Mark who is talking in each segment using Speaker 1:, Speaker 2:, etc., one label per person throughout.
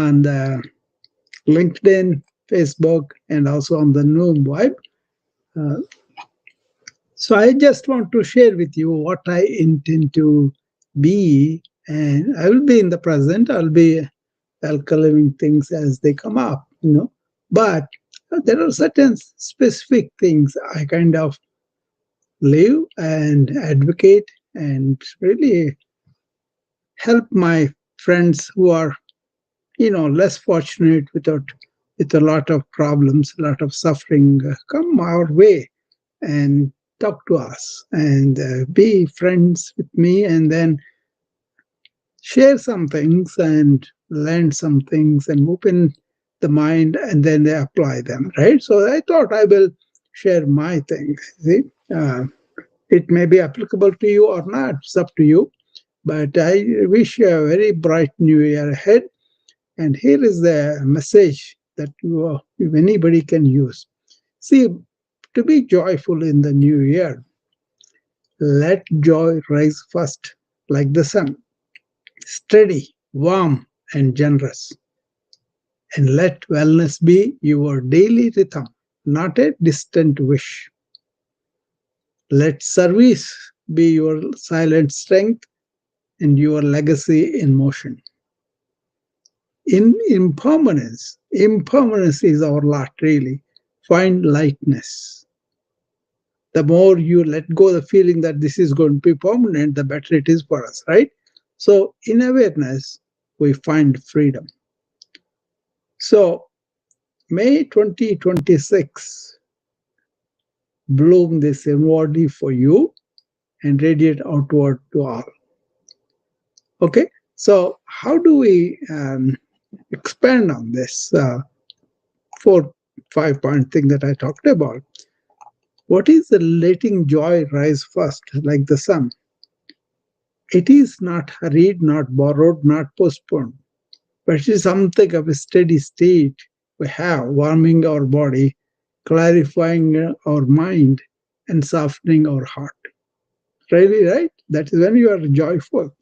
Speaker 1: on the LinkedIn, Facebook, and also on the Noom Vibe. Uh, so I just want to share with you what I intend to be, and I will be in the present. I'll be welcoming things as they come up, But there are certain specific things I kind of live and advocate and really help my friends who are, less fortunate with a lot of problems, a lot of suffering, come our way and talk to us and be friends with me, and then share some things and learn some things and open the mind, and then they apply them, right? So I thought I will share my things. See, it may be applicable to you or not, it's up to you. But I wish you a very bright new year ahead. And here is the message that if anybody can use. See, to be joyful in the new year, let joy rise first, like the sun, steady, warm, and generous. And let wellness be your daily rhythm, not a distant wish. Let service be your silent strength and your legacy in motion. In impermanence is our lot, really. Find lightness. The more you let go the feeling that this is going to be permanent, the better it is for us, right? So in awareness, we find freedom. So May 2026, bloom this inwardly for you and radiate outward to all. Okay, so how do we expand on this 4-5 point thing that I talked about? What is the letting joy rise first, like the sun? It is not hurried, not borrowed, not postponed, but it is something of a steady state we have, warming our body, clarifying our mind, and softening our heart. Really, right? That is when you are joyful.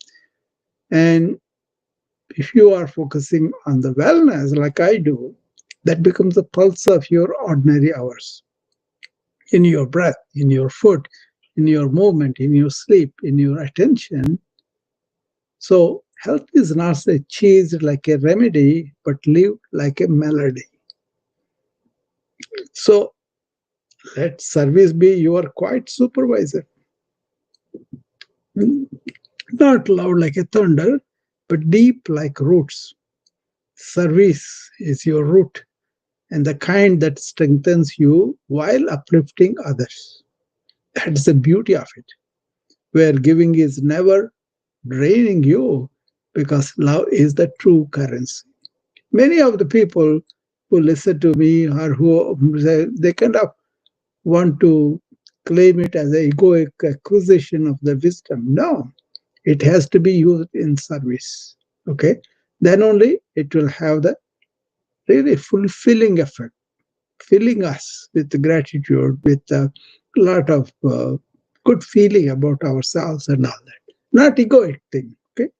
Speaker 1: And if you are focusing on the wellness, like I do, that becomes the pulse of your ordinary hours. In your breath, in your food, in your movement, in your sleep, in your attention. So health is not chased like a remedy, but lived like a melody. So let service be your quiet supervisor. Not loud like a thunder, but deep like roots. Service is your root, and the kind that strengthens you while uplifting others. That's the beauty of it, where giving is never draining you, because love is the true currency. Many of the people who listen to me or who they kind of want to claim it as a egoic acquisition of the wisdom. No, it has to be used in service. Okay, then only it will have the really fulfilling effect, filling us with gratitude, with a lot of good feeling about ourselves and all that. Not egoic thing. Okay,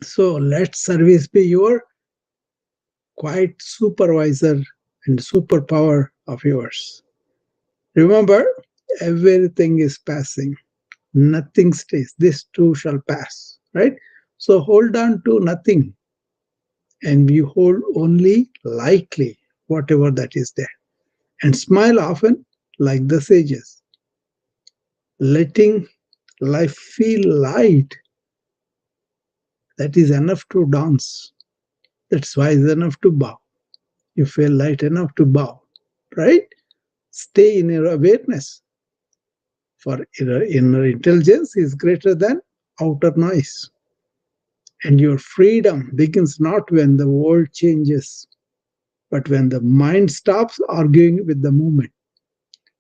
Speaker 1: so let service be your quiet supervisor and superpower of yours. Remember, everything is passing. Nothing stays. This too shall pass. Right? So hold on to nothing, and you hold only lightly whatever that is there. And smile often like the sages. Letting life feel light, that is enough to dance. That's why it's enough to bow. You feel light enough to bow. Right? Stay in your awareness. For inner intelligence is greater than outer noise. And your freedom begins not when the world changes, but when the mind stops arguing with the moment,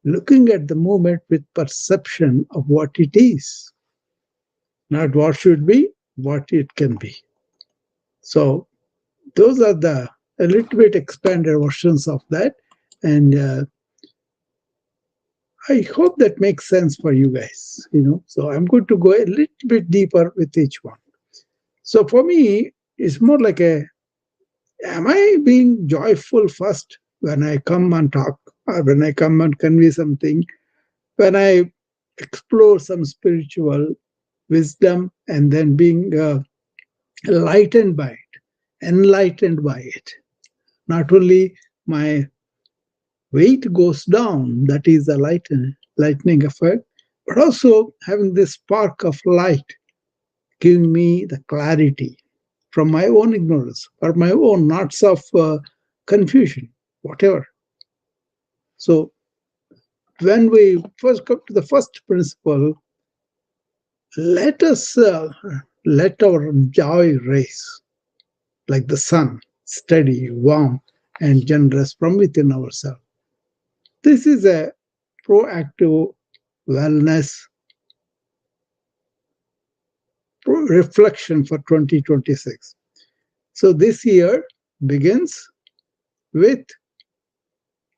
Speaker 1: looking at the moment with perception of what it is, not what should be, what it can be. So those are the a little bit expanded versions of that. And I hope that makes sense for you guys. So I'm going to go a little bit deeper with each one. So for me, it's more like a Am I being joyful first when I come and talk, or when I come and convey something, when I explore some spiritual wisdom, and then being lightened by it, enlightened by it? Not only my weight goes down, that is the lightning effect, but also having this spark of light giving me the clarity from my own ignorance or my own knots of confusion, whatever. So when we first come to the first principle, let us let our joy rise like the sun, steady, warm, and generous from within ourselves. This is a proactive wellness reflection for 2026. So this year begins with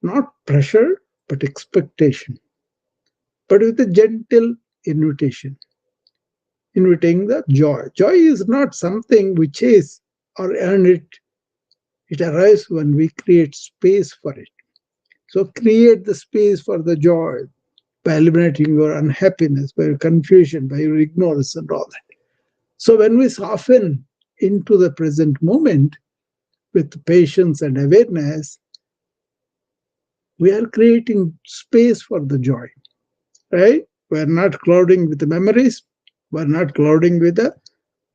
Speaker 1: not pressure but expectation, but with a gentle invitation, inviting the joy. Joy is not something we chase or earn it, it arrives when we create space for it. So create the space for the joy by eliminating your unhappiness, by your confusion, by your ignorance, and all that. So when we soften into the present moment with patience and awareness, we are creating space for the joy, right? We're not clouding with the memories, we're not clouding with the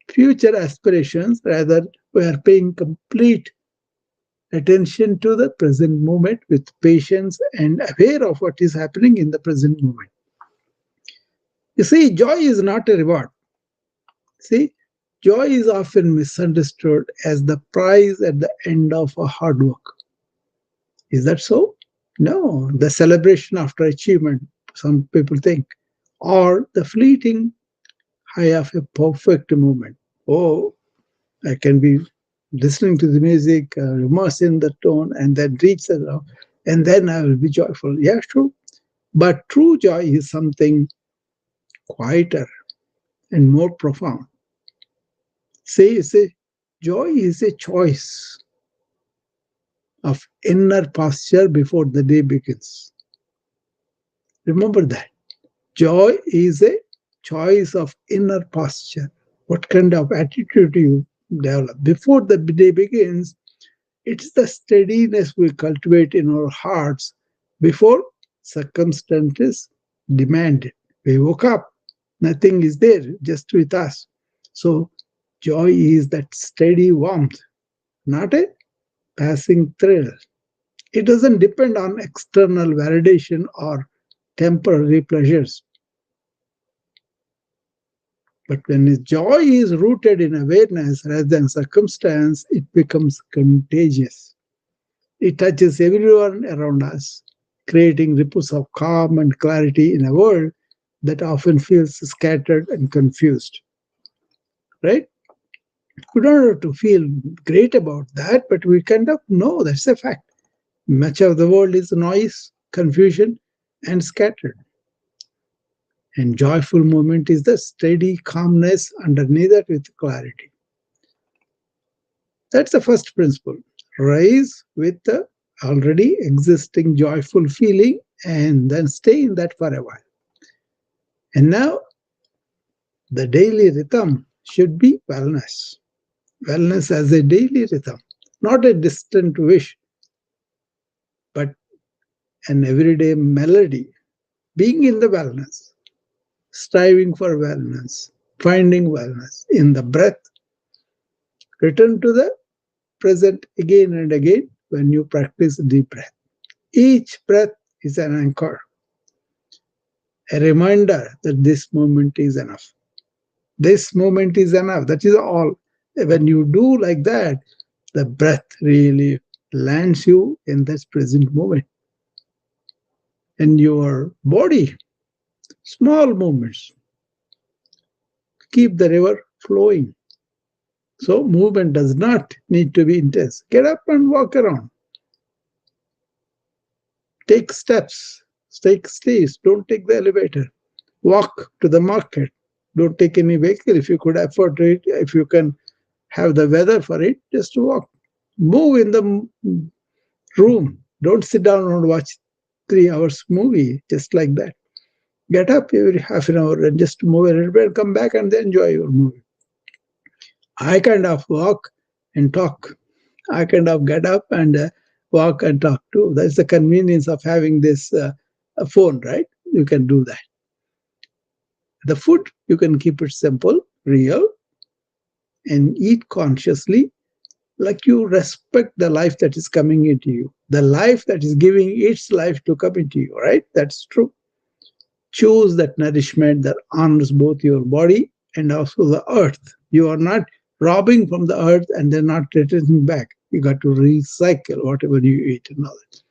Speaker 1: future aspirations, rather, we are paying complete attention to the present moment with patience and aware of what is happening in the present moment. You see, joy is not a reward. See, joy is often misunderstood as the prize at the end of a hard work. Is that so? No, the celebration after achievement, some people think, or the fleeting high of a perfect moment. Oh, I can be listening to the music, immerse in the tone, and then reach the love, and then I will be joyful. Yeah, true. But true joy is something quieter and more profound. Say, joy is a choice of inner posture before the day begins. Remember that. Joy is a choice of inner posture. What kind of attitude you develop before the day begins? It's the steadiness we cultivate in our hearts before circumstances demand it. We woke up, nothing is there, just with us. So, joy is that steady warmth, not a passing thrill. It doesn't depend on external validation or temporary pleasures. But when joy is rooted in awareness rather than circumstance, it becomes contagious. It touches everyone around us, creating ripples of calm and clarity in a world that often feels scattered and confused. Right? We don't have to feel great about that, but we kind of know that's a fact. Much of the world is noise, confusion, and scattered. And joyful moment is the steady calmness underneath it with clarity. That's the first principle. Rise with the already existing joyful feeling and then stay in that for a while. And now the daily rhythm should be wellness. Wellness as a daily rhythm, not a distant wish, but an everyday melody. Being in the wellness, striving for wellness, finding wellness in the breath. Return to the present again and again when you practice deep breath. Each breath is an anchor, a reminder that this moment is enough. This moment is enough. That is all. When you do like that, the breath really lands you in this present moment. And your body, small movements, keep the river flowing. So movement does not need to be intense. Get up and walk around. Take steps. Take stairs. Don't take the elevator. Walk to the market. Don't take any vehicle if you could afford it. If you can have the weather for it, just walk. Move in the room. Don't sit down and watch 3 hours movie just like that. Get up every half an hour and just move a little bit, come back and then enjoy your movie. I kind of walk and talk. I kind of get up and walk and talk too. That's the convenience of having this phone, right? You can do that. The food, you can keep it simple, real, and eat consciously, like you respect the life that is coming into you, the life that is giving its life to come into you, right? That's true. Choose that nourishment that honors both your body and also the earth. You are not robbing from the earth and then not returning back. You got to recycle whatever you eat and all that.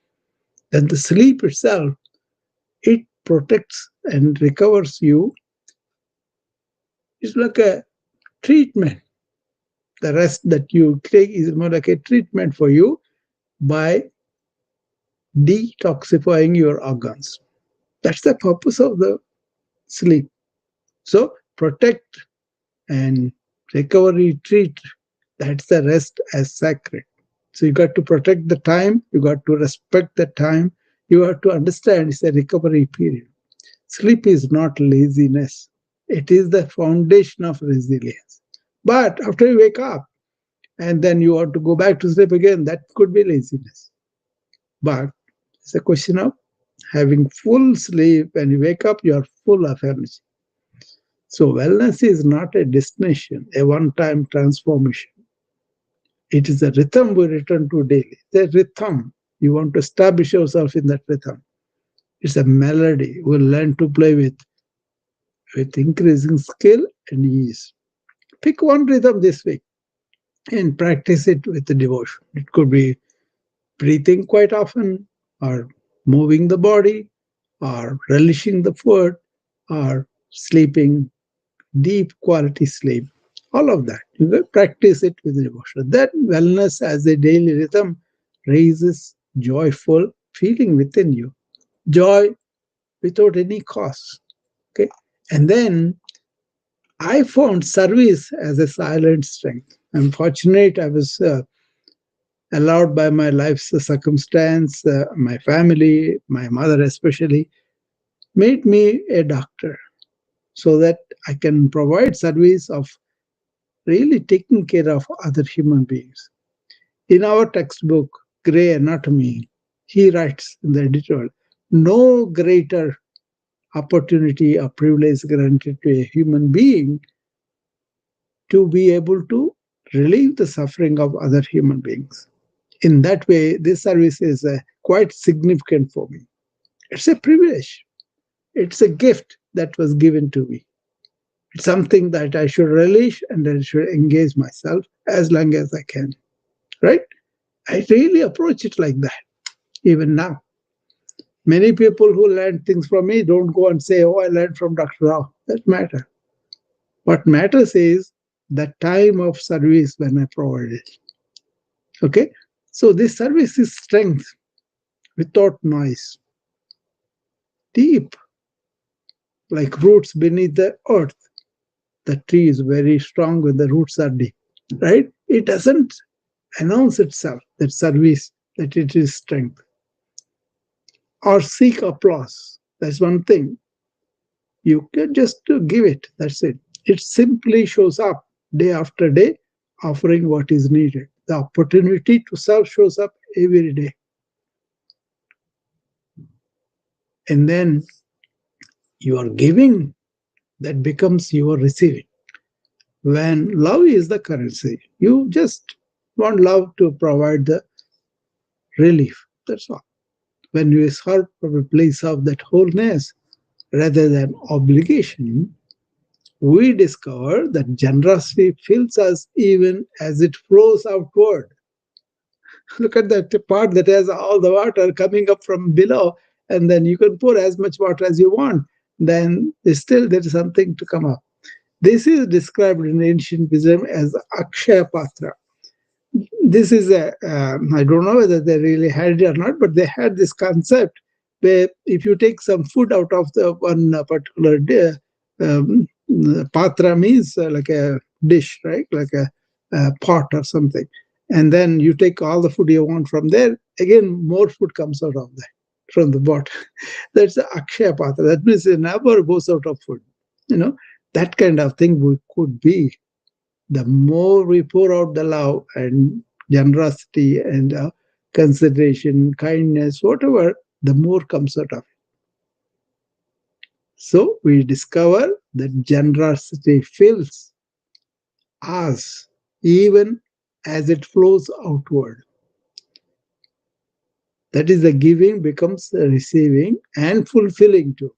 Speaker 1: Then the sleep itself, it protects and recovers you. It's like a treatment. The rest that you take is more like a treatment for you by detoxifying your organs. That's the purpose of the sleep. So protect and recovery treat. That's the rest as sacred. So you got to protect the time. You got to respect the time. You have to understand it's a recovery period. Sleep is not laziness. It is the foundation of resilience. But after you wake up and then you want to go back to sleep again, that could be laziness. But it's a question of having full sleep. When you wake up, you are full of energy. So wellness is not a destination, a one-time transformation. It is a rhythm we return to daily. The rhythm. You want to establish yourself in that rhythm. It's a melody we'll learn to play with increasing skill and ease. Pick one rhythm this week and practice it with the devotion. It could be breathing quite often, or moving the body, or relishing the food, or sleeping deep quality sleep. All of that. You will practice it with devotion. That wellness as a daily rhythm raises joyful feeling within you. Joy without any cost. Okay. And then I found service as a silent strength. I'm fortunate I was allowed by my life's circumstance, my family, my mother especially, made me a doctor so that I can provide service of really taking care of other human beings. In our textbook, Gray Anatomy, he writes in the editorial, no greater opportunity or privilege granted to a human being to be able to relieve the suffering of other human beings. In that way, this service is quite significant for me. It's a privilege. It's a gift that was given to me. It's something that I should relish and I should engage myself as long as I can. Right? I really approach it like that, even now. Many people who learn things from me don't go and say, oh, I learned from Dr. Rao. That matter. What matters is the time of service when I provide it. Okay? So this service is strength without noise, deep, like roots beneath the earth. The tree is very strong when the roots are deep, right? It doesn't announce itself, that service, that it is strength. Or seek applause. That's one thing. You can just give it. That's it. It simply shows up day after day, offering what is needed. The opportunity to serve shows up every day. And then you are giving, that becomes your receiving. When love is the currency, you just want love to provide the relief. That's all. When you serve from a place of that wholeness rather than obligation, we discover that generosity fills us even as it flows outward. Look at that part that has all the water coming up from below, and then you can pour as much water as you want. Then still there is something to come up. This is described in ancient wisdom as Akshaya Patra. This is I don't know whether they really had it or not, but they had this concept where if you take some food out of the one particular patra means like a dish, right? Like a pot or something. And then you take all the food you want from there, again, more food comes out of that, from the bottom. That's the Akshaya Patra. That means it never goes out of food. That kind of thing we could be. The more we pour out the love and generosity and consideration, kindness, whatever, the more comes out of it. So we discover that generosity fills us even as it flows outward. That is, the giving becomes the receiving and fulfilling too.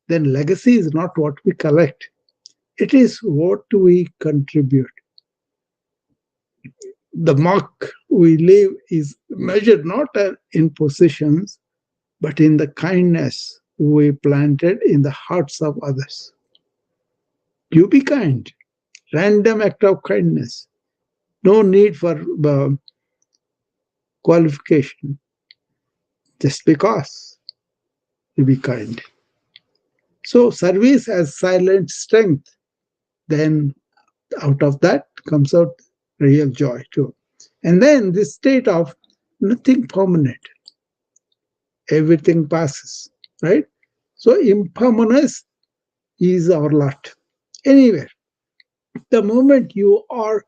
Speaker 1: Then legacy is not what we collect, it is what we contribute. The mark we leave is measured not in possessions, but in the kindness we planted in the hearts of others. You be kind, random act of kindness. No need for qualification, just because you be kind. So, service has silent strength. Then, out of that comes out real joy too. And then this state of nothing permanent, everything passes, right? So, impermanence is our lot. Anyway, the moment you are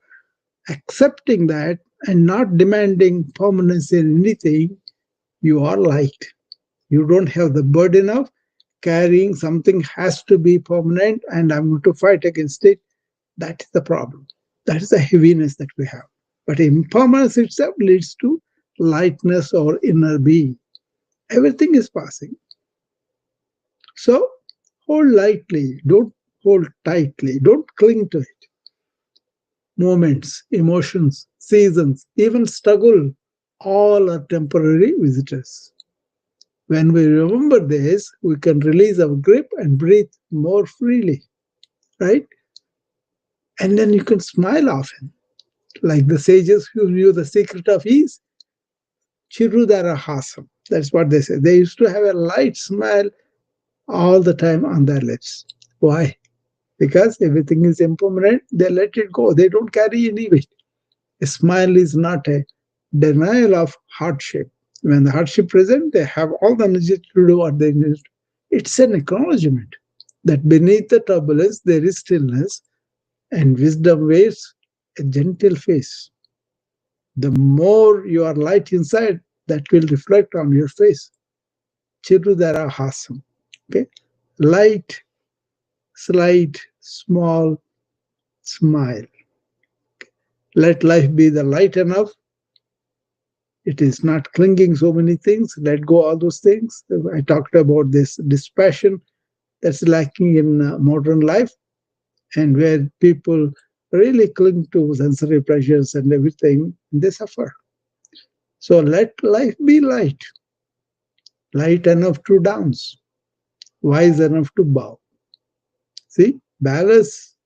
Speaker 1: accepting that and not demanding permanence in anything, you are light. You don't have the burden of carrying something has to be permanent and I'm going to fight against it. That is the problem. That is the heaviness that we have. But impermanence itself leads to lightness or inner being. Everything is passing. So hold lightly, don't hold tightly, don't cling to it. Moments, emotions, seasons, even struggle, all are temporary visitors. When we remember this, we can release our grip and breathe more freely, right? And then you can smile often, like the sages who knew the secret of ease. Chirudara hasam. That's what they say. They used to have a light smile all the time on their lips. Why? Because everything is impermanent. They let it go. They don't carry any weight. A smile is not a denial of hardship. When the hardship present, they have all the energy to do what they need. It's an acknowledgement that beneath the turbulence there is stillness, and wisdom wears a gentle face. The more you are light inside, that will reflect on your face. Chirudara hasam. Okay? Light, slight, small smile. Let life be the light enough. It is not clinging so many things. Let go all those things. I talked about this dispassion that's lacking in modern life, and where people really cling to sensory pleasures and everything, they suffer. So let life be light, light enough to dance, wise enough to bow. See, balance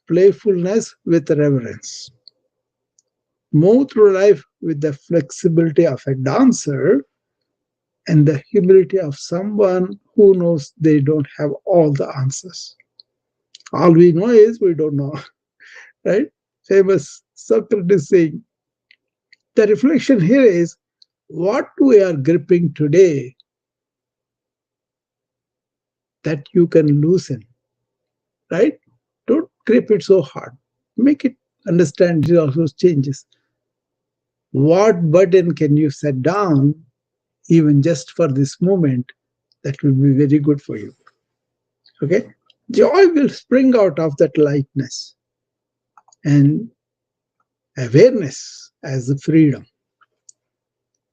Speaker 1: playfulness with reverence. Move through life with the flexibility of a dancer and the humility of someone who knows they don't have all the answers. All we know is we don't know, right? Famous Socrates saying, the reflection here is what we are gripping today that you can loosen, right? Don't grip it so hard. Make it understand it also changes. What burden can you set down even just for this moment that will be very good for you? Okay? Joy will spring out of that lightness and awareness as the freedom.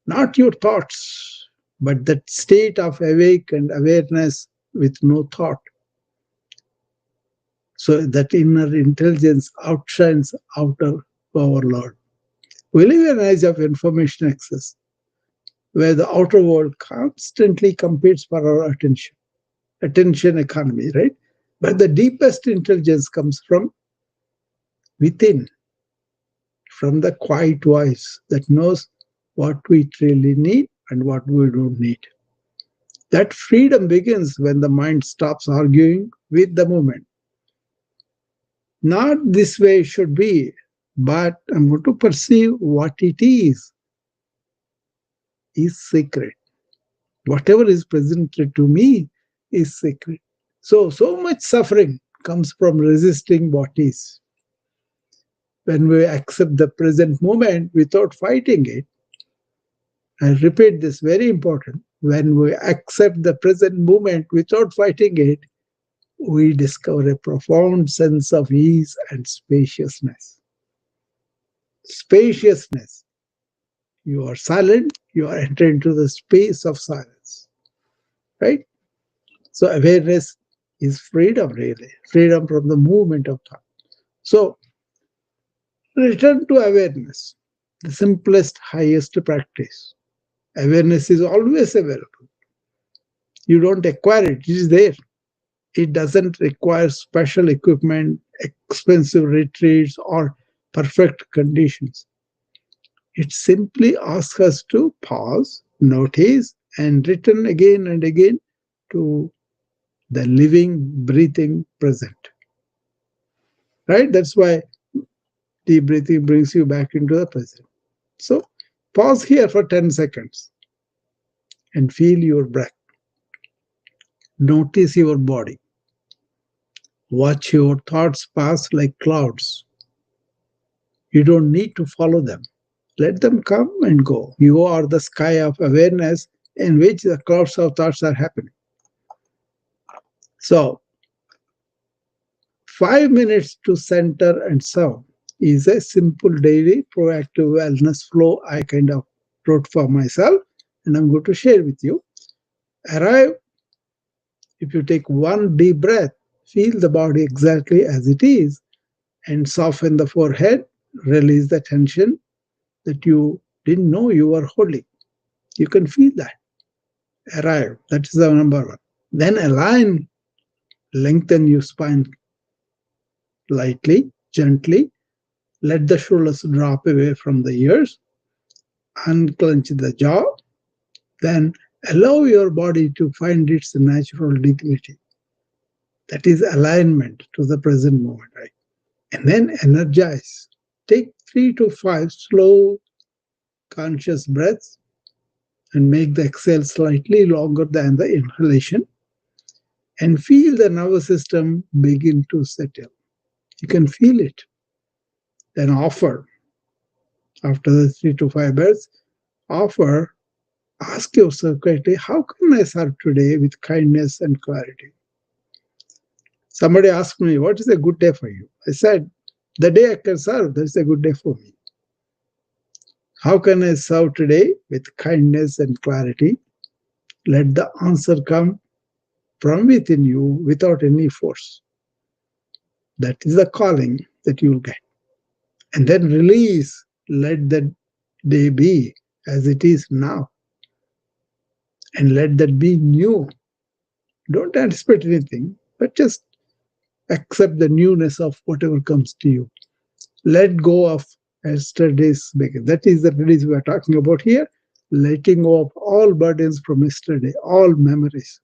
Speaker 1: Not your thoughts, but that state of awake and awareness with no thought. So that inner intelligence outshines outer overload. We live in an age of information access, where the outer world constantly competes for our attention economy, right? But the deepest intelligence comes from within, from the quiet voice that knows what we truly need and what we don't need. That freedom begins when the mind stops arguing with the moment. Not this way should be, but I'm going to perceive what it is sacred. Whatever is presented to me is sacred. So much suffering comes from resisting what is. When we accept the present moment without fighting it, I repeat this, very important. When we accept the present moment without fighting it, we discover a profound sense of ease and spaciousness. Spaciousness. You are silent, you are entering into the space of silence. Right? So awareness is freedom, really. Freedom from the movement of thought. So return to awareness, the simplest, highest practice. Awareness is always available. You don't acquire it, it is there. It doesn't require special equipment, expensive retreats, or perfect conditions. It simply asks us to pause, notice, and return again and again to the living, breathing present. Right? That's why deep breathing brings you back into the present. So pause here for 10 seconds and feel your breath. Notice your body. Watch your thoughts pass like clouds. You don't need to follow them. Let them come and go. You are the sky of awareness in which the clouds of thoughts are happening. So, 5 minutes to center and serve is a simple daily proactive wellness flow I kind of wrote for myself, and I'm going to share with you. Arrive, if you take one deep breath, feel the body exactly as it is and soften the forehead, release the tension that you didn't know you were holding. You can feel that. Arrive. That is the number one. Then align, lengthen your spine lightly, gently. Let the shoulders drop away from the ears. Unclench the jaw. Then allow your body to find its natural dignity. That is alignment to the present moment, right? And then energize. Take 3 to 5 slow, conscious breaths and make the exhale slightly longer than the inhalation and feel the nervous system begin to settle. You can feel it. Then offer, after the 3 to 5 breaths, offer, ask yourself quietly, how can I serve today with kindness and clarity? Somebody asked me, what is a good day for you? I said, the day I can serve, that's a good day for me. How can I serve today with kindness and clarity? Let the answer come from within you without any force. That is the calling that you will get. And then release, let that day be as it is now. And let that be new. Don't anticipate anything, but just accept the newness of whatever comes to you. Let go of yesterday's begin. That is the release we are talking about here. Letting go of all burdens from yesterday, all memories.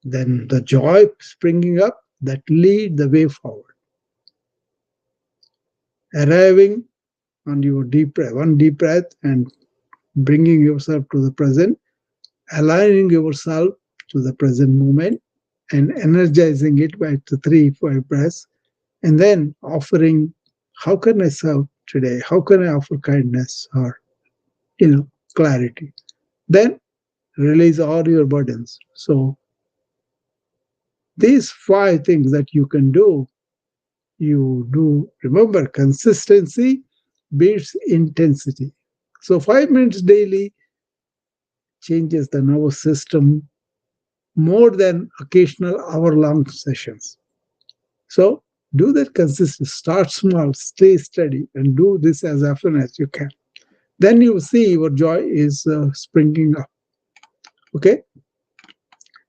Speaker 1: Then the joy springing up that lead the way forward. Arriving on your deep breath, one deep breath, and bringing yourself to the present, aligning yourself to the present moment, and energizing it by the 3 5 breaths, and then offering, how can I serve today? How can I offer kindness or clarity? Then release all your burdens. So these 5 things that you can do, you do. Remember, consistency beats intensity. So 5 minutes daily changes the nervous system more than occasional hour-long sessions. So do that consistently. Start small, stay steady, and do this as often as you can. Then you see your joy is springing up. Okay?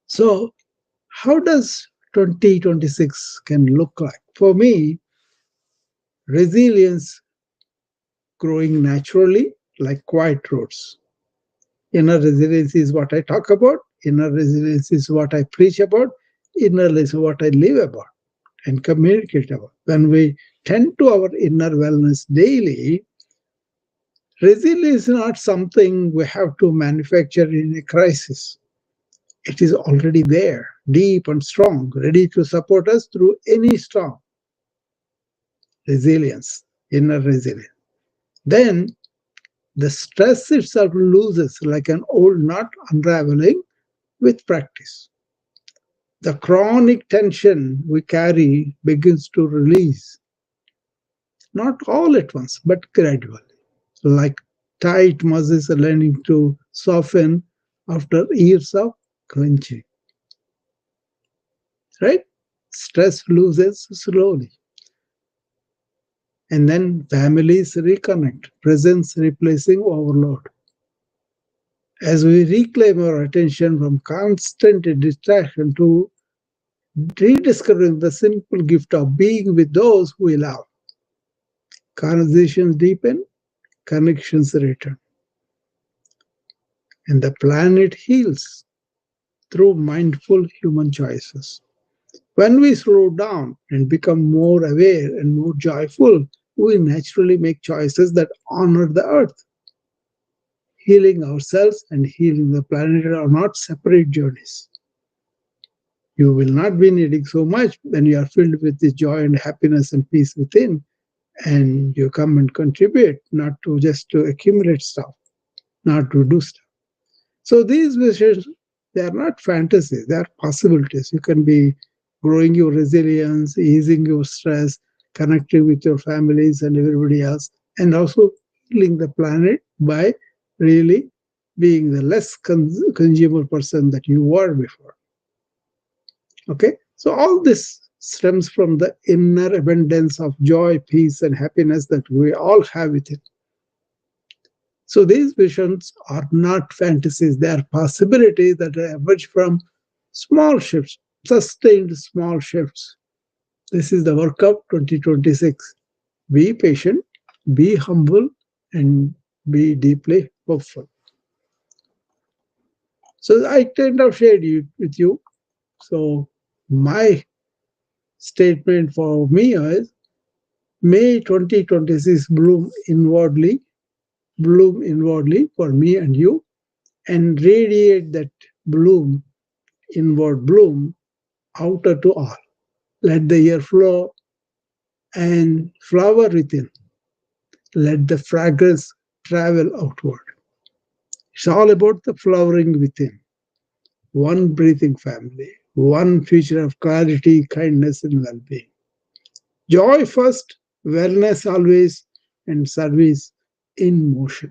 Speaker 1: So how does 2026 can look like? For me, resilience growing naturally like quiet roots. Inner resilience is what I talk about. Inner resilience is what I preach about. Inner resilience is what I live about and communicate about. When we tend to our inner wellness daily, resilience is not something we have to manufacture in a crisis. It is already there, deep and strong, ready to support us through any storm. Resilience, inner resilience. Then the stress itself loses like an old knot unraveling with practice. The chronic tension we carry begins to release, not all at once, but gradually, like tight muscles are learning to soften after years of clenching. Right? Stress loses slowly. And then families reconnect, presence replacing overload. As we reclaim our attention from constant distraction to rediscovering the simple gift of being with those we love, conversations deepen, connections return, and the planet heals through mindful human choices. When we slow down and become more aware and more joyful, we naturally make choices that honor the earth. Healing ourselves and healing the planet are not separate journeys. You will not be needing so much when you are filled with this joy and happiness and peace within, and you come and contribute, not to just to accumulate stuff, not to do stuff. So these visions, they are not fantasies, they are possibilities. You can be growing your resilience, easing your stress, connecting with your families and everybody else, and also healing the planet by really being the less consumer person that you were before. Okay, so all this stems from the inner abundance of joy, peace, and happiness that we all have within. So these visions are not fantasies, they are possibilities that emerge from small shifts, sustained small shifts. This is the work of 2026. Be patient, be humble, and be deeply hopeful. So I kind of shared it with you. So my statement for me is May 2026 bloom inwardly for me and you, and radiate that bloom, inward bloom, outer to all. Let the air flow and flower within. Let the fragrance travel outward. It's all about the flowering within. One breathing family, one future of clarity, kindness, and well being. Joy first, wellness always, and service in motion.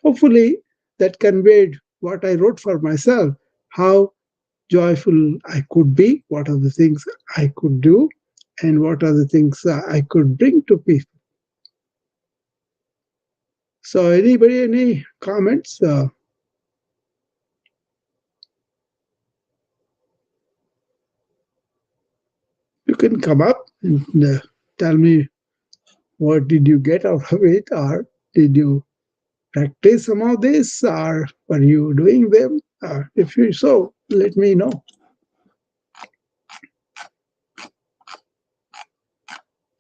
Speaker 1: Hopefully, that conveyed what I wrote for myself, how joyful I could be, what are the things I could do, and what are the things I could bring to people. So, anybody, any comments? You can come up and tell me what did you get out of it, or did you practice some of this, or are you doing them? If you so, let me know.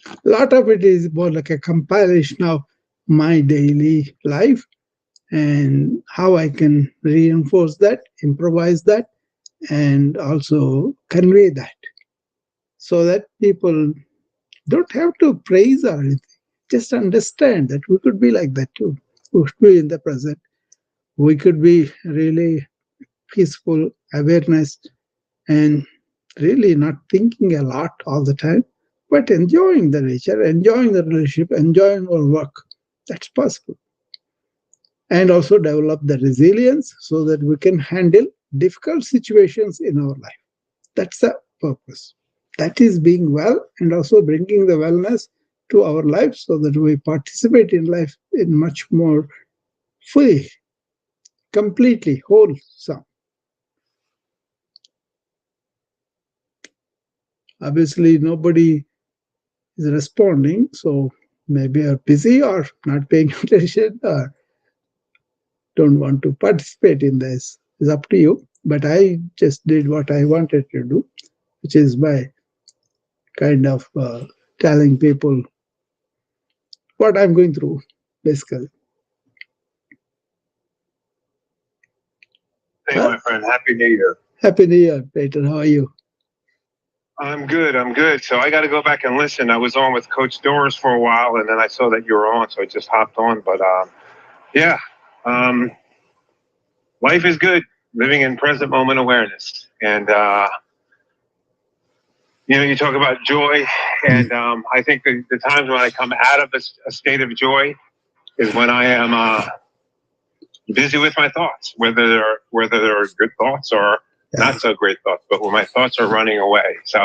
Speaker 1: A lot of it is more like a compilation of my daily life and how I can reinforce that, improvise that, and also convey that so that people don't have to praise or anything. Just understand that we could be like that too. We could be in the present. We could be really peaceful awareness and really not thinking a lot all the time, but enjoying the nature, enjoying the relationship, enjoying our work. That's possible. And also develop the resilience so that we can handle difficult situations in our life. That's the purpose. That is being well and also bringing the wellness to our life so that we participate in life in much more fully, completely wholesome. Obviously, nobody is responding, so maybe are busy or not paying attention or don't want to participate in this. It's up to you. But I just did what I wanted to do, which is by kind of telling people what I'm going through, basically.
Speaker 2: Hey, my friend. Happy New Year.
Speaker 1: Happy New Year, Peter. How are you?
Speaker 2: I'm good. I'm good. So I got to go back and listen. I was on with Coach Doris for a while, and then I saw that you were on, so I just hopped on. But yeah, um, life is good. Living in present moment awareness, and you talk about joy, and I think the times when I come out of a state of joy is when I am busy with my thoughts, whether they're good thoughts or not so great thoughts, but when my thoughts are running away. So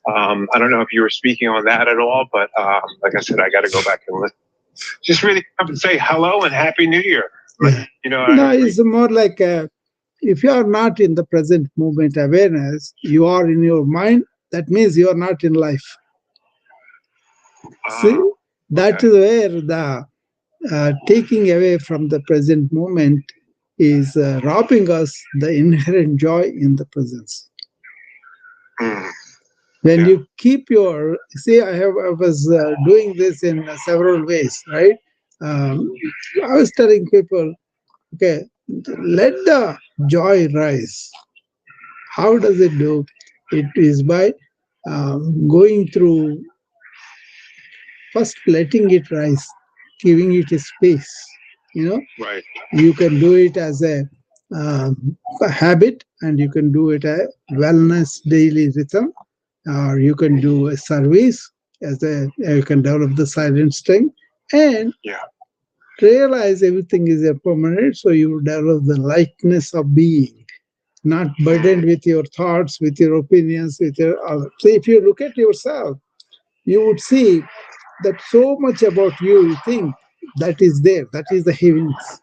Speaker 2: I don't know if you were speaking on that at all, but like I said, I got to go back and listen. Just really come and say hello and Happy New Year.
Speaker 1: Yeah. No, it's more like if you are not in the present moment awareness, you are in your mind. That means you are not in life. See, that is where the taking away from the present moment is robbing us the inherent joy in the presence. When you keep your, see, I was doing this in several ways, right? I was telling people, okay, let the joy rise. How does it do? It is by going through, first letting it rise, giving it a space.
Speaker 2: Right.
Speaker 1: You can do it as a habit, and you can do it a wellness daily rhythm, or you can do a service as you can develop the silent strength and realize everything is a permanent. So you develop the lightness of being, not burdened with your thoughts, with your opinions, with your other. So if you look at yourself, you would see that so much about you think that is there, that is the heaviness.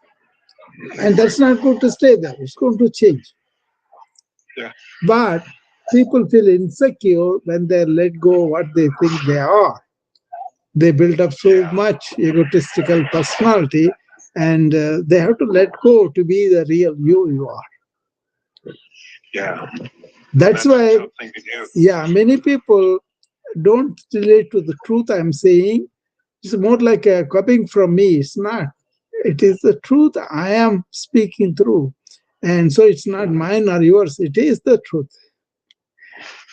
Speaker 1: And that's not going to stay there, it's going to change.
Speaker 2: Yeah.
Speaker 1: But people feel insecure when they let go what they think they are. They build up so much egotistical personality, and they have to let go to be the real you are.
Speaker 2: Yeah.
Speaker 1: That's why, many people don't relate to the truth I'm saying. It's more like a copying from me. It's not. It is the truth I am speaking through. And so it's not mine or yours, it is the truth.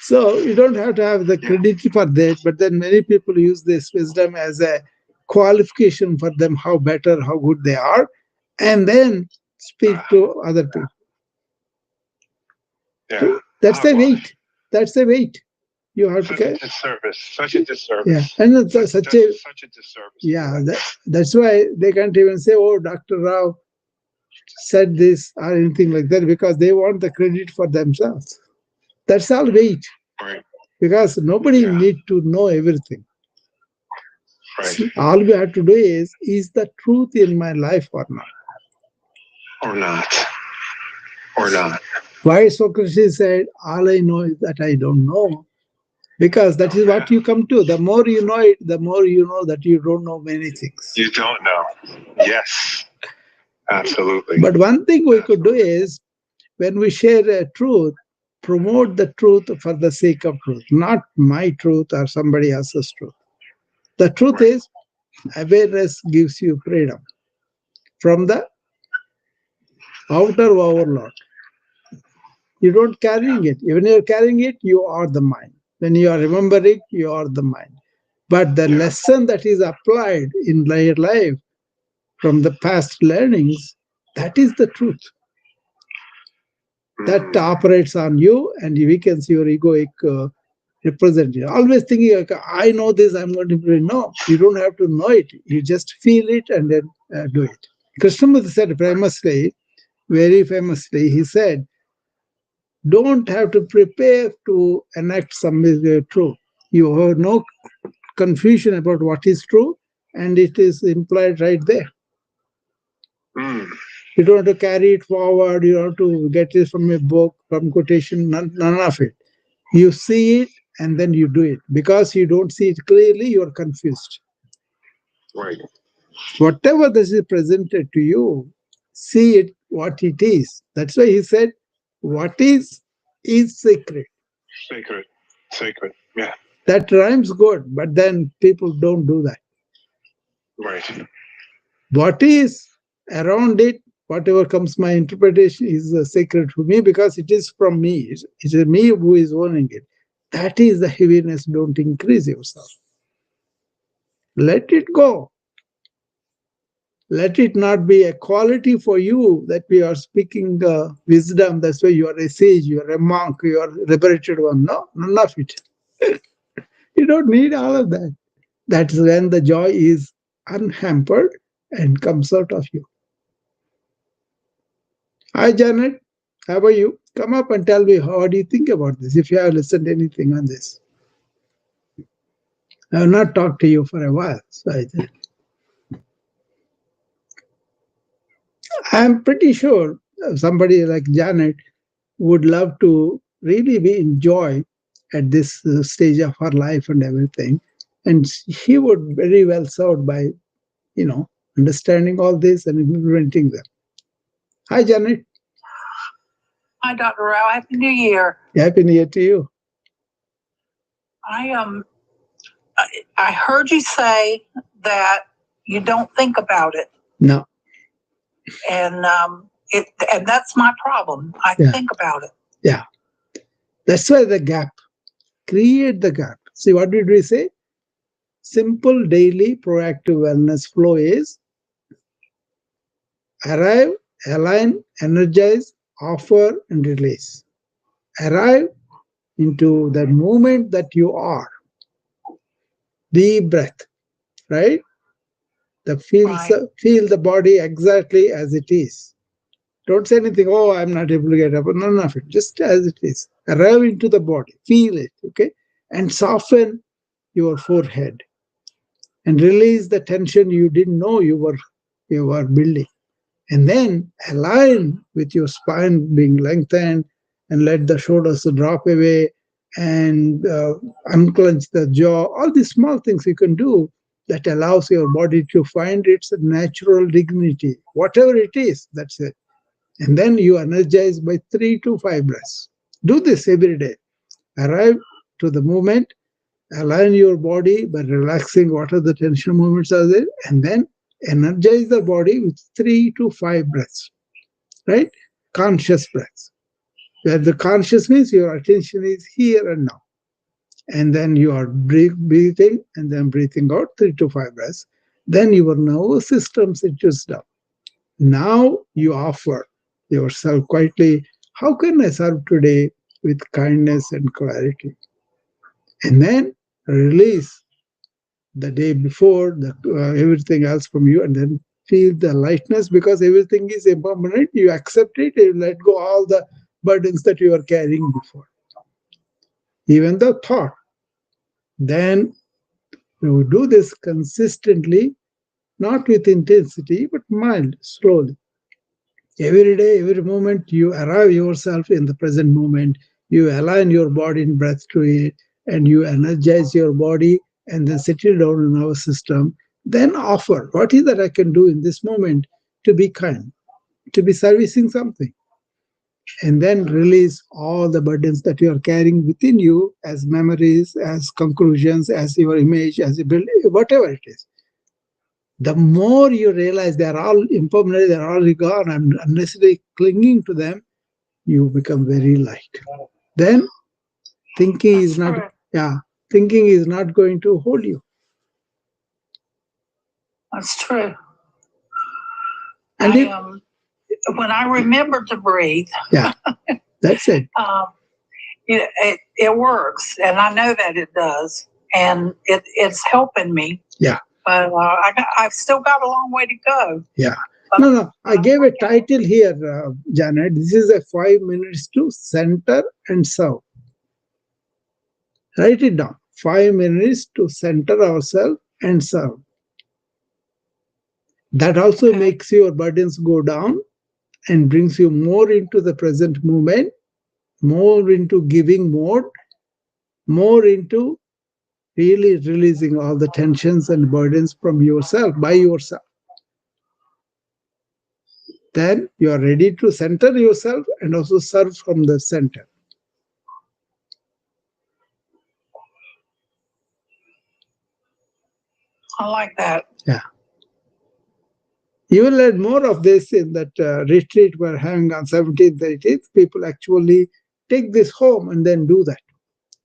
Speaker 1: So you don't have to have the credit for that, but then many people use this wisdom as a qualification for them, how better, how good they are, and then speak to other people.
Speaker 2: Yeah.
Speaker 1: That's the weight. That's the weight. You have to
Speaker 2: get disservice. Such a disservice.
Speaker 1: Yeah, and it's such a
Speaker 2: disservice.
Speaker 1: Yeah, that's why they can't even say, "Oh, Dr. Rao said this" or anything like that, because they want the credit for themselves. That's all weight.
Speaker 2: Right.
Speaker 1: Because nobody need to know everything.
Speaker 2: Right.
Speaker 1: All we have to do is the truth in my life or not?
Speaker 2: Or not. Or not.
Speaker 1: Why Socrates said, all I know is that I don't know. Because that is what you come to. The more you know it, the more you know that you don't know many things.
Speaker 2: You don't know. Yes. Absolutely.
Speaker 1: But one thing we could do is, when we share a truth, promote the truth for the sake of truth, not my truth or somebody else's truth. The truth is, awareness gives you freedom from the outer overload. You don't carrying it. When you're carrying it, you are the mind. When you are remembering, you are the mind. But the lesson that is applied in your life from the past learnings, that is the truth. That operates on you and weakens your egoic representative. Always thinking, like, I know this, I'm going to do it. No, you don't have to know it. You just feel it and then do it. Krishnamurti said famously, very famously, he said, don't have to prepare to enact something true. You have no confusion about what is true, and it is implied right there. You don't have to carry it forward, you don't have to get it from a book, from quotation, none of it. You see it and then you do it. Because you don't see it clearly, you're confused.
Speaker 2: Right.
Speaker 1: Whatever this is presented to you, see it what it is. That's why he said, what is sacred.
Speaker 2: Sacred. Sacred. Yeah.
Speaker 1: That rhymes good, but then people don't do that.
Speaker 2: Right.
Speaker 1: What is around it, whatever comes my interpretation, is sacred for me because it is from me. It is me who is owning it. That is the heaviness. Don't increase yourself. Let it go. Let it not be a quality for you that we are speaking wisdom. That's why you are a sage, you are a monk, you are a liberated one. No, none of it. You don't need all of that. That's when the joy is unhampered and comes out of you. Hi, Janet. How are you? Come up and tell me how do you think about this, if you have listened to anything on this. I have not talked to you for a while. So I'm pretty sure somebody like Janet would love to really be in joy at this stage of her life and everything. And he would very well served by, understanding all this and implementing them. Hi, Janet.
Speaker 3: Hi, Dr. Rao. Happy New Year.
Speaker 1: Happy New Year to you.
Speaker 3: I heard you say that you don't think about it,
Speaker 1: No.
Speaker 3: and that's my problem. I
Speaker 1: Yeah.
Speaker 3: think about it.
Speaker 1: Yeah. That's why the gap. Create the gap. See, what did we say? Simple daily proactive wellness flow is arrive, align, energize, offer, and release. Arrive into the moment that you are. Deep breath, right?
Speaker 3: Right.
Speaker 1: Feel the body exactly as it is. Don't say anything, oh, I'm not able to get up. None of it. Just as it is. Arrive into the body. Feel it, okay? And soften your forehead. And release the tension you didn't know you were building. And then align with your spine being lengthened and let the shoulders drop away and unclench the jaw. All these small things you can do that allows your body to find its natural dignity. Whatever it is, that's it. And then you energize by 3 to 5 breaths. Do this every day. Arrive to the moment, align your body by relaxing what are the tension movements are there, and then energize the body with 3 to 5 breaths, right? Conscious breaths. Where the conscious means your attention is here and now. And then you are breathing and then breathing out 3 to 5 breaths. Then your nervous system settles down. Now you offer yourself quietly, how can I serve today with kindness and clarity? And then release the day before everything else from you, and then feel the lightness because everything is impermanent. You accept it, you let go all the burdens that you are carrying before, even the thought. Then you do this consistently, not with intensity, but mild, slowly. Every day, every moment, you arrive yourself in the present moment. You align your body and breath to it, and you energize your body, and then settle down in our system. Then offer what is that I can do in this moment to be kind, to be servicing something, and then release all the burdens that you are carrying within you as memories, as conclusions, as your image, as you build, whatever it is. The more you realize they're all impermanent, they're all gone, I'm unnecessarily clinging to them, you become very light. Then thinking is not, thinking is not going to hold you.
Speaker 3: That's true.
Speaker 1: And
Speaker 3: when I remember to breathe,
Speaker 1: that's it.
Speaker 3: It works, and I know that it does, and it's helping me.
Speaker 1: Yeah.
Speaker 3: But I've still got a long way to go.
Speaker 1: Yeah. No. I gave a title here, Janet. This is a 5 minutes to center and serve. Write it down. 5 minutes to center ourselves and serve. That also makes your burdens go down and brings you more into the present moment, more into giving mode, more into really releasing all the tensions and burdens from yourself, by yourself. Then you are ready to center yourself and also serve from the center.
Speaker 3: I like that.
Speaker 1: You will learn more of this in that retreat we're having on 17th, 18th. People actually take this home and then do that.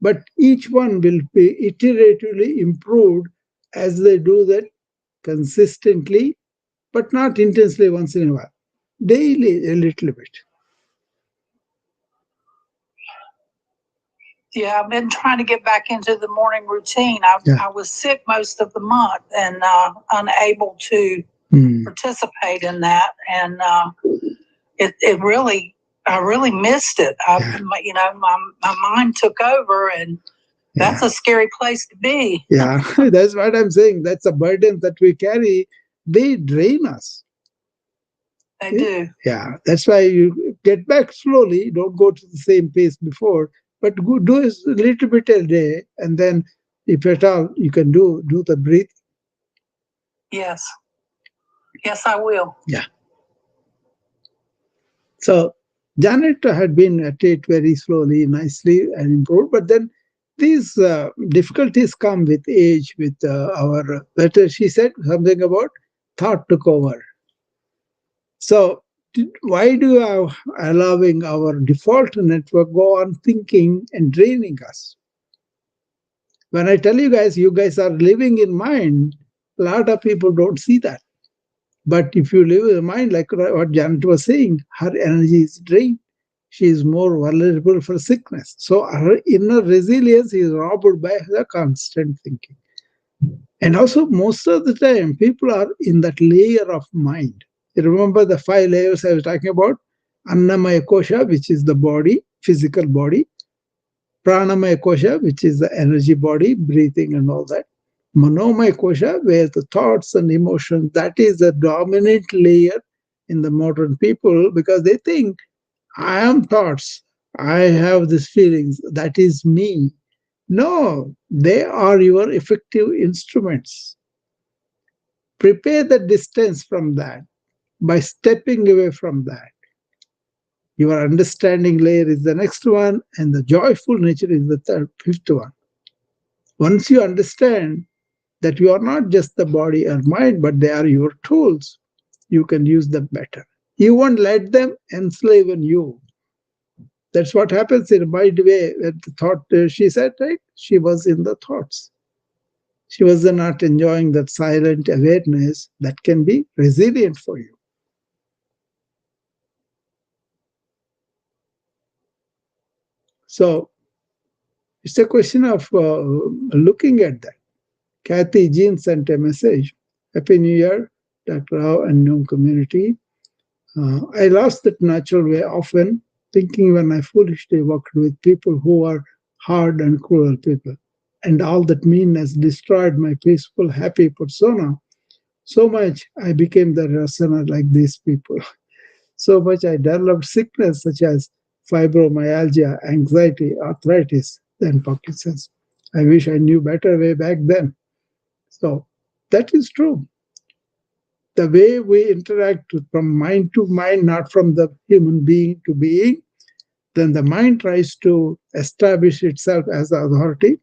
Speaker 1: But each one will be iteratively improved as they do that consistently, but not intensely once in a while. Daily, a little bit.
Speaker 3: Yeah, I've been trying to get back into the morning routine. I was sick most of the month and unable to participate in that. And it really, I really missed it. My mind took over, and that's a scary place to be.
Speaker 1: Yeah, that's what I'm saying. That's a burden that we carry. They drain us.
Speaker 3: They do.
Speaker 1: Yeah, that's why you get back slowly. Don't go to the same pace before, but go, do a little bit a day, and then, if at all, you can do the breathe.
Speaker 3: Yes. Yes, I will.
Speaker 1: Yeah. So Janet had been at it very slowly, nicely, and improved. But then these difficulties come with age, with our letter. She said something about thought took over. So why do you are allowing our default network go on thinking and draining us? When I tell you guys are living in mind, a lot of people don't see that. But if you live in mind, like what Janet was saying, her energy is drained. She is more vulnerable for sickness. So her inner resilience is robbed by the constant thinking. And also, most of the time, people are in that layer of mind. You remember the 5 layers I was talking about? Annamaya Kosha, which is the body, physical body. Pranamaya Kosha, which is the energy body, breathing and all that. Manomaya Kosha, where the thoughts and emotions, that is the dominant layer in the modern people, because they think, I am thoughts, I have these feelings, that is me. No, they are your effective instruments. Prepare the distance from that by stepping away from that. Your understanding layer is the next one, and the joyful nature is the fifth one. Once you understand that you are not just the body or mind, but they are your tools, you can use them better. You won't let them enslave you. That's what happens in mind way. The thought, she said, right? She was in the thoughts. She was not enjoying that silent awareness that can be resilient for you. So it's a question of looking at that. Kathy Jean sent a message. Happy New Year, Dr. Rao and Noam community. I lost that natural way often, thinking when I foolishly worked with people who are hard and cruel people. And all that meanness destroyed my peaceful, happy persona. So much I became the rasana like these people. So much I developed sickness such as fibromyalgia, anxiety, arthritis, then Parkinson's. I wish I knew better way back then. So that is true. The way we interact from mind to mind, not from the human being to being, then the mind tries to establish itself as the authority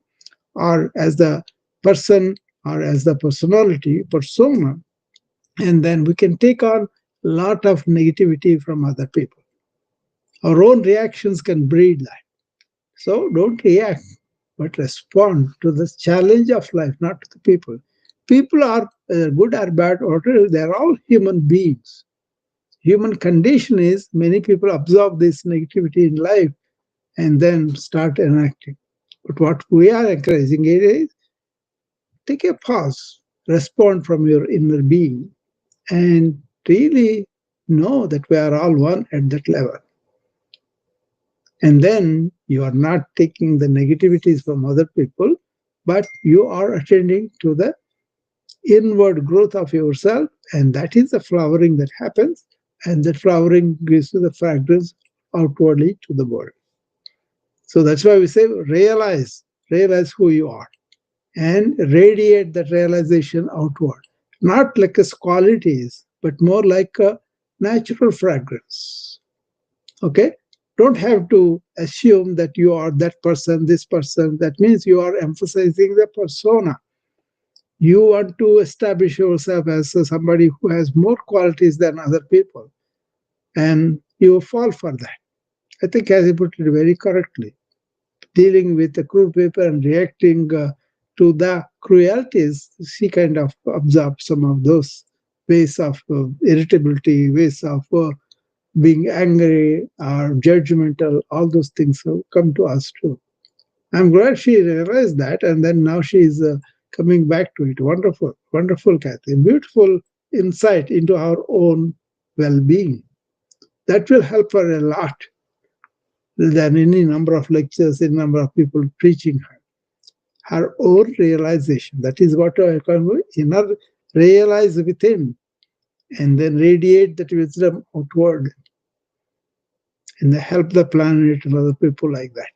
Speaker 1: or as the person or as the personality, persona, and then we can take on a lot of negativity from other people. Our own reactions can breed that. So don't react, but respond to this challenge of life, not to the people. People are good or bad, or they're all human beings. Human condition is many people absorb this negativity in life and then start enacting. But what we are encouraging it is take a pause, respond from your inner being, and really know that we are all one at that level. And then you are not taking the negativities from other people, but you are attending to the inward growth of yourself, and that is the flowering that happens, and that flowering gives you the fragrance outwardly to the world. So that's why we say realize who you are, and radiate that realization outward, not like as qualities, but more like a natural fragrance. Okay? Don't have to assume that you are that person, this person. That means you are emphasizing the persona. You want to establish yourself as somebody who has more qualities than other people, and you fall for that. I think Kathy put it very correctly. Dealing with the crude paper and reacting to the cruelties, she kind of absorbed some of those ways of irritability, ways of being angry or judgmental. All those things have come to us too. I'm glad she realized that, and then now she's coming back to it. Wonderful, wonderful, Kathy. Beautiful insight into our own well-being. That will help her a lot than any number of lectures, any number of people preaching her. Her own realization. That is what I call inner realize within, and then radiate that wisdom outward, and help the planet and other people like that.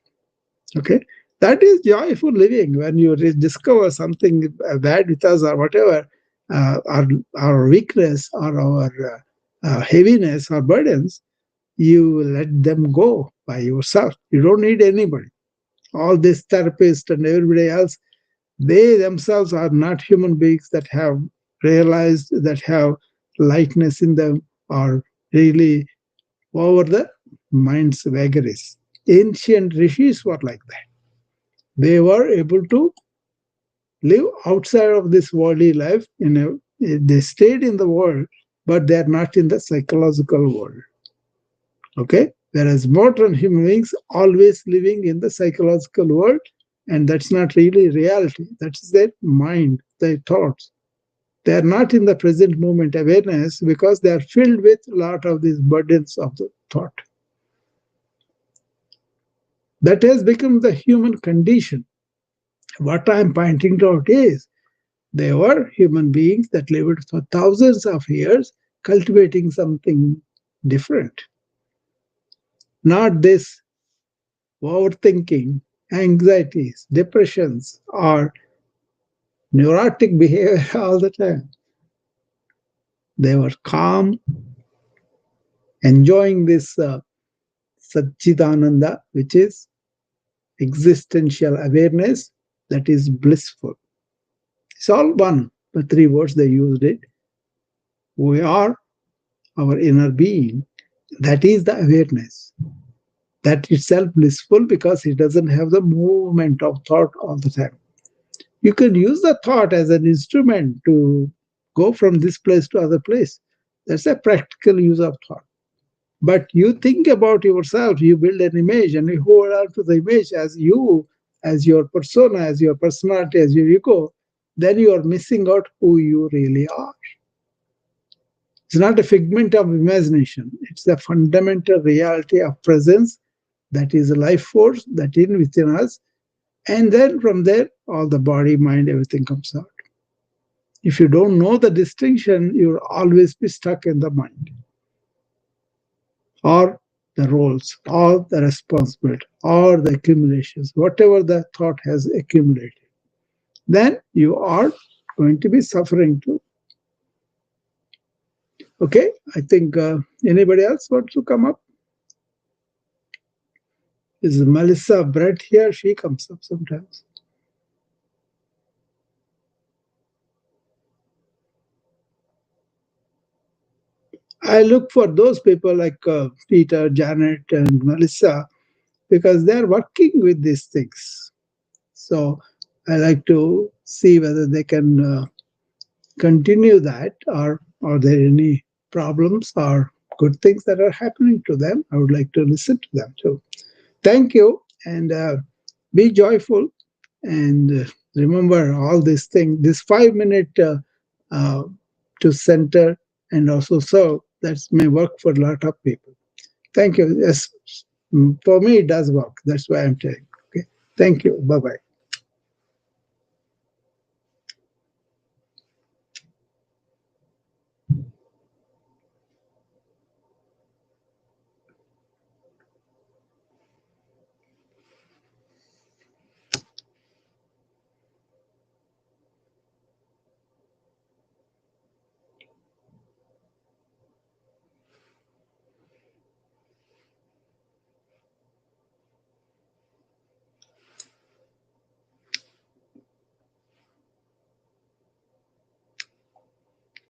Speaker 1: Okay, that is joyful living. When you discover something bad with us or whatever, our weakness or our heaviness or burdens, you let them go by yourself. You don't need anybody. All these therapists and everybody else, they themselves are not human beings that have realized, that have lightness in them, or really over the mind's vagaries. Ancient rishis were like that. They were able to live outside of this worldly life. They stayed in the world, but they are not in the psychological world. Okay? Whereas modern human beings always living in the psychological world, and that's not really reality. That's their mind, their thoughts. They are not in the present moment awareness because they are filled with a lot of these burdens of the thought. That has become the human condition. What I'm pointing out is they were human beings that lived for thousands of years cultivating something different. Not this overthinking, anxieties, depressions, or neurotic behavior all the time. They were calm, enjoying this Satchidananda, which is existential awareness that is blissful. It's all one, the three words they used it. We are our inner being. That is the awareness. That itself blissful because it doesn't have the movement of thought all the time. You can use the thought as an instrument to go from this place to other place. That's a practical use of thought. But you think about yourself, you build an image, and you hold on to the image as you, as your persona, as your personality, as your ego, then you are missing out who you really are. It's not a figment of imagination. It's the fundamental reality of presence that is a life force that is within us. And then from there, all the body, mind, everything comes out. If you don't know the distinction, you'll always be stuck in the mind, or the roles, or the responsibility, or the accumulations, whatever the thought has accumulated. Then you are going to be suffering too. Okay, I think anybody else wants to come up? Is Melissa Brett here? She comes up sometimes. I look for those people like Peter, Janet, and Melissa because they're working with these things. So I like to see whether they can continue that, or are there any problems or good things that are happening to them. I would like to listen to them too. Thank you, and be joyful, and remember all these things. This 5 minute to center and also serve, that may work for a lot of people. Thank you. Yes, for me it does work. That's why I'm telling. Okay. Thank you. Bye-bye.